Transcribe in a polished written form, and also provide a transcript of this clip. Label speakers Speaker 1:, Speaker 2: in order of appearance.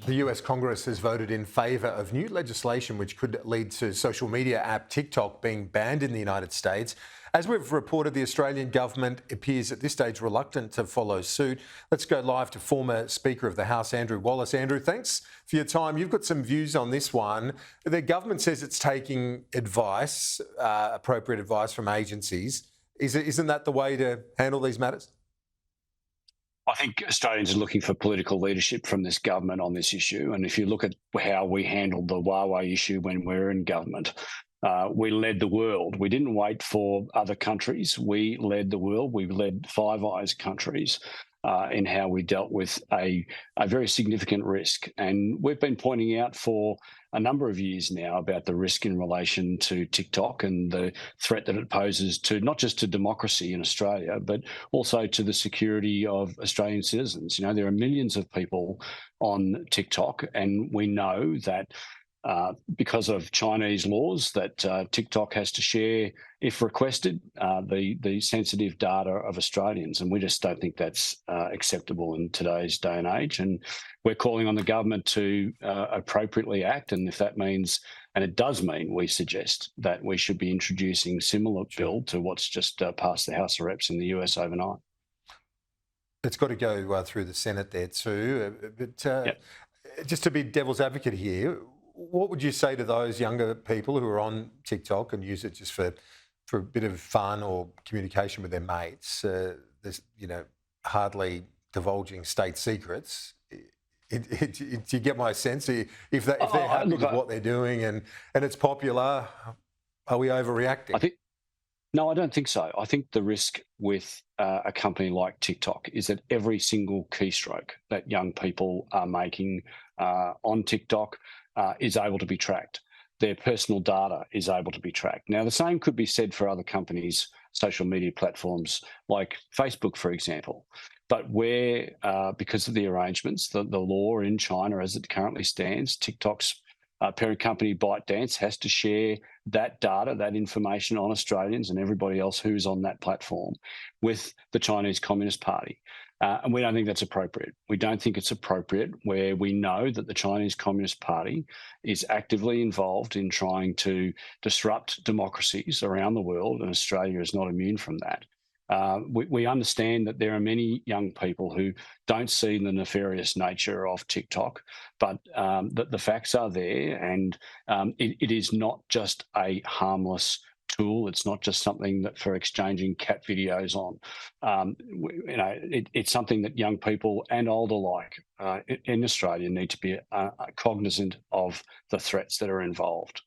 Speaker 1: The US Congress has voted in favour of new legislation which could lead to social media app TikTok being banned in the United States. As we've reported, the Australian government appears at this stage reluctant to follow suit. Let's go live to former Speaker of the House, Andrew Wallace. Andrew, thanks for your time. You've got some views on this one. The government says it's taking advice, appropriate advice from agencies. Isn't that the way to handle these matters?
Speaker 2: I think Australians are looking for political leadership from this government on this issue. And if you look at how we handled the Huawei issue when we were in government, we led the world. We didn't wait for other countries. We led the world. We led Five Eyes countries in how we dealt with a very significant risk. And we've been pointing out for a number of years now about the risk in relation to TikTok and the threat that it poses to not just to democracy in Australia, but also to the security of Australian citizens. You know, there are millions of people on TikTok, and we know that because of Chinese laws that TikTok has to share, if requested, the sensitive data of Australians. And we just don't think that's acceptable in today's day and age. And we're calling on the government to appropriately act. And if that means, and it does mean, we suggest that we should be introducing similar bill to what's just passed the House of Reps in the US overnight.
Speaker 1: It's got to go through the Senate there too. But
Speaker 2: Yep.
Speaker 1: Just to be devil's advocate here, what would you say to those younger people who are on TikTok and use it just for a bit of fun or communication with their mates? There's, hardly divulging state secrets. Do you get my sense? If they're happy with what they're doing and it's popular, are we overreacting?
Speaker 2: No, I don't think so. I think the risk with a company like TikTok is that every single keystroke that young people are making on TikTok is able to be tracked. Their personal data is able to be tracked. Now, the same could be said for other companies' social media platforms like Facebook, for example. But where, because of the arrangements, the law in China as it currently stands, TikTok's parent company ByteDance has to share that data, that information on Australians and everybody else who's on that platform with the Chinese Communist Party. And we don't think that's appropriate. We don't think it's appropriate where we know that the Chinese Communist Party is actively involved in trying to disrupt democracies around the world, and Australia is not immune from that. We understand that there are many young people who don't see the nefarious nature of TikTok, but the facts are there, and it is not just a harmless tool. It's not just something that for exchanging cat videos on. It's something that young people and older alike in Australia need to be cognizant of the threats that are involved.